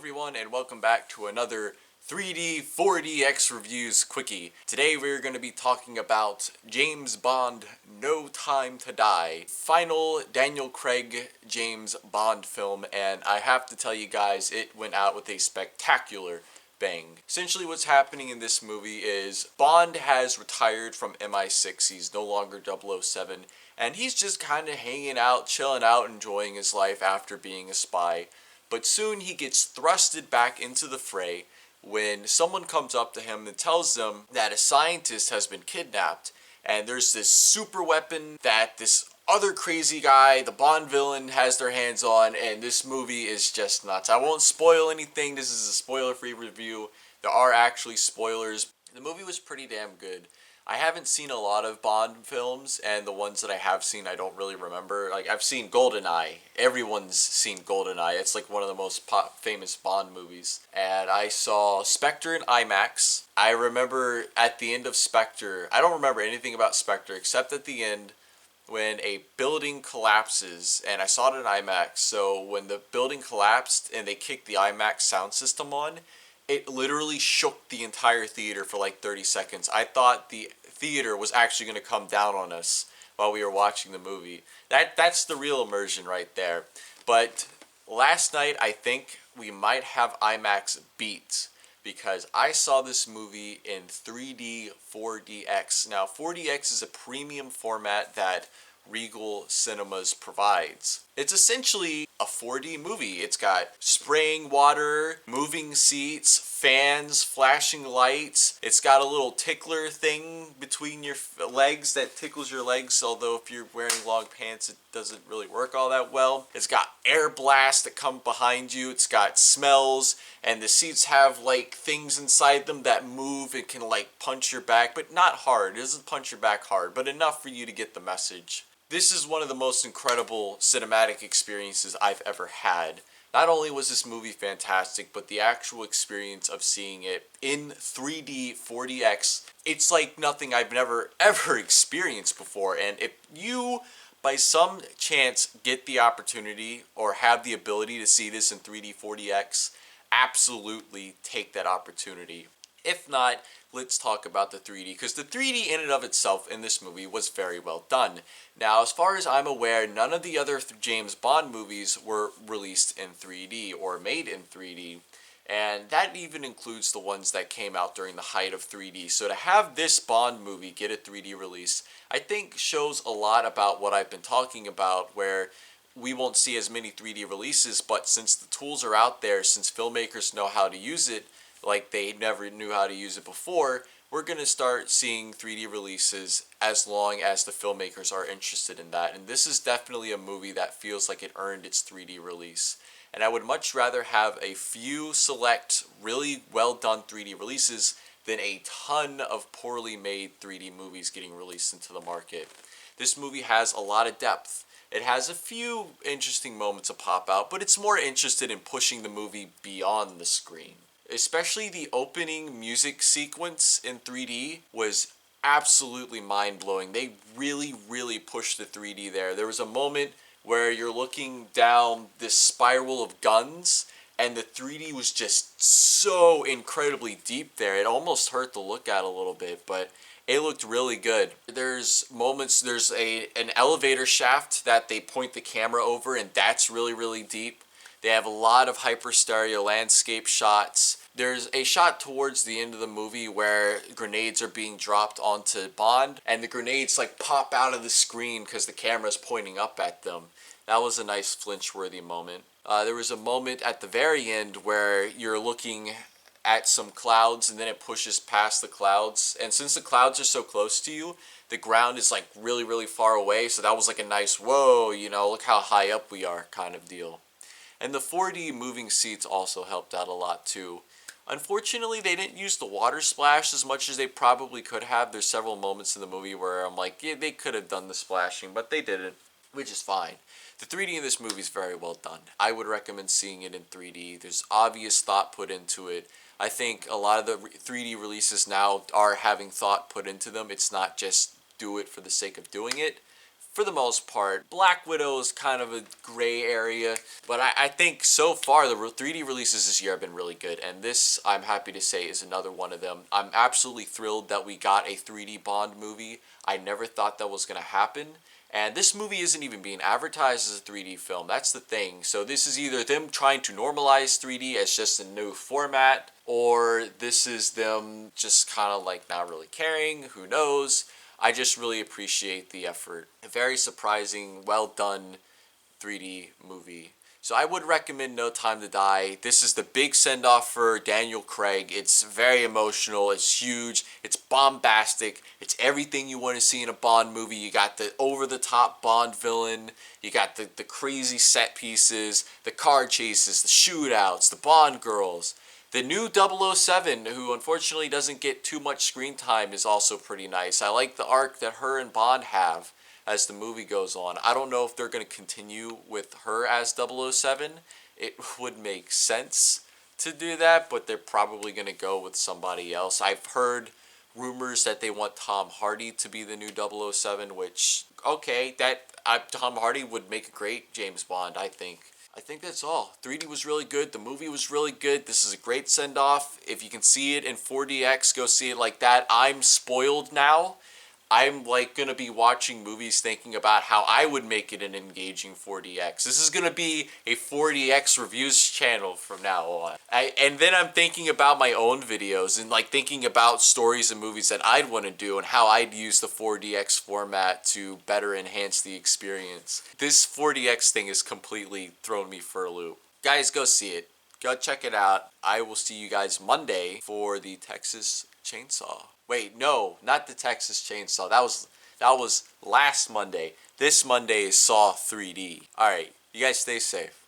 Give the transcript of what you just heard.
everyone, and welcome back to another 3D 4DX Reviews Quickie. Today we're going to be talking about James Bond No Time to Die, final Daniel Craig James Bond film, and I have to tell you guys, it went out with a spectacular bang. Essentially what's happening in this movie is Bond has retired from MI6, he's no longer 007, and he's just kind of hanging out, chilling out, enjoying his life after being a spy. But soon he gets thrusted back into the fray when someone comes up to him and tells them that a scientist has been kidnapped, and there's this super weapon that this other crazy guy, the Bond villain, has their hands on, and this movie is just nuts. I won't spoil anything, this is a spoiler-free review. There are actually spoilers. The movie was pretty damn good. I haven't seen a lot of Bond films, and the ones that I have seen I don't really remember. Like, I've seen GoldenEye. Everyone's seen GoldenEye. It's like one of the most famous Bond movies. And I saw Spectre in IMAX. I remember at the end of Spectre, I don't remember anything about Spectre except at the end when a building collapses, and I saw it in IMAX. So when the building collapsed and they kicked the IMAX sound system on, it literally shook the entire theater for like 30 seconds. I thought the theater was actually going to come down on us while we were watching the movie. That's the real immersion right there. But last night, I think we might have IMAX beat, because I saw this movie in 3D 4DX. Now, 4DX is a premium format that Regal Cinemas provides. It's essentially a 4D movie. It's got spraying water, moving seats, fans, flashing lights. It's got a little tickler thing between your legs that tickles your legs, although if you're wearing long pants it doesn't really work all that well. It's got air blasts that come behind you. It's got smells, and the seats have like things inside them that move. It can like punch your back, but not hard. It doesn't punch your back hard, but enough for you to get the message. This is one of the most incredible cinematic experiences I've ever had. Not only was this movie fantastic, but the actual experience of seeing it in 3D 4DX, it's like nothing I've never ever experienced before. And if you, by some chance, get the opportunity or have the ability to see this in 3D 4DX, absolutely take that opportunity. If not, let's talk about the 3D, because the 3D in and of itself in this movie was very well done. Now, as far as I'm aware, none of the other James Bond movies were released in 3D or made in 3D, and that even includes the ones that came out during the height of 3D. So to have this Bond movie get a 3D release, I think shows a lot about what I've been talking about, where we won't see as many 3D releases, but since the tools are out there, since filmmakers know how to use it, like they never knew how to use it before, we're going to start seeing 3D releases as long as the filmmakers are interested in that. And this is definitely a movie that feels like it earned its 3D release. And I would much rather have a few select, really well done 3D releases than a ton of poorly made 3D movies getting released into the market. This movie has a lot of depth. It has a few interesting moments that pop out, but it's more interested in pushing the movie beyond the screen. Especially the opening music sequence in 3D was absolutely mind-blowing. They really pushed the 3D there. There was a moment where you're looking down this spiral of guns, and the 3D was just so incredibly deep there. It almost hurt to look at a little bit, but it looked really good. There's moments, there's an elevator shaft that they point the camera over, and that's really deep. They have a lot of hyper stereo landscape shots. There's a shot towards the end of the movie where grenades are being dropped onto Bond, and the grenades like pop out of the screen because the camera's pointing up at them. That was a nice flinch-worthy moment. There was a moment at the very end where you're looking at some clouds and then it pushes past the clouds. And since the clouds are so close to you, the ground is like really far away. So that was like a nice, whoa, you know, look how high up we are kind of deal. And the 4D moving seats also helped out a lot too. Unfortunately, they didn't use the water splash as much as they probably could have. There's several moments in the movie where I'm like, yeah, they could have done the splashing, but they didn't, which is fine. The 3D in this movie is very well done. I would recommend seeing it in 3D. There's obvious thought put into it. I think a lot of the 3D releases now are having thought put into them. It's not just do it for the sake of doing it. for the most part. Black Widow is kind of a gray area, but I think so far the 3D releases this year have been really good, and this, I'm happy to say, is another one of them. I'm absolutely thrilled that we got a 3D Bond movie. I never thought that was going to happen. And this movie isn't even being advertised as a 3D film. That's the thing. So this is either them trying to normalize 3D as just a new format, or this is them just kind of like not really caring. Who knows? I just really appreciate the effort. A very surprising, well done 3D movie. So I would recommend No Time to Die. This is the big send-off for Daniel Craig. It's very emotional. It's huge. It's bombastic. It's everything you want to see in a Bond movie. You got the over-the-top Bond villain. You got the crazy set pieces, the car chases, the shootouts, the Bond girls. The new 007, who unfortunately doesn't get too much screen time, is also pretty nice. I like the arc that her and Bond have as the movie goes on. I don't know if they're going to continue with her as 007. It would make sense to do that, but they're probably going to go with somebody else. I've heard rumors that they want Tom Hardy to be the new 007, which, okay, Tom Hardy would make a great James Bond, I think. I think that's all. 3D was really good. The movie was really good. This is a great send-off. If you can see it in 4DX, go see it like that. I'm spoiled now. I'm like going to be watching movies thinking about how I would make it an engaging 4DX. This is going to be a 4DX reviews channel from now on. And then I'm thinking about my own videos and like thinking about stories and movies that I'd want to do and how I'd use the 4DX format to better enhance the experience. This 4DX thing has completely thrown me for a loop. Guys, go see it. Go check it out. I will see you guys Monday for the Texas Chainsaw. Wait, no, not the Texas Chainsaw. That was last Monday. This Monday is Saw 3D. All right, you guys stay safe.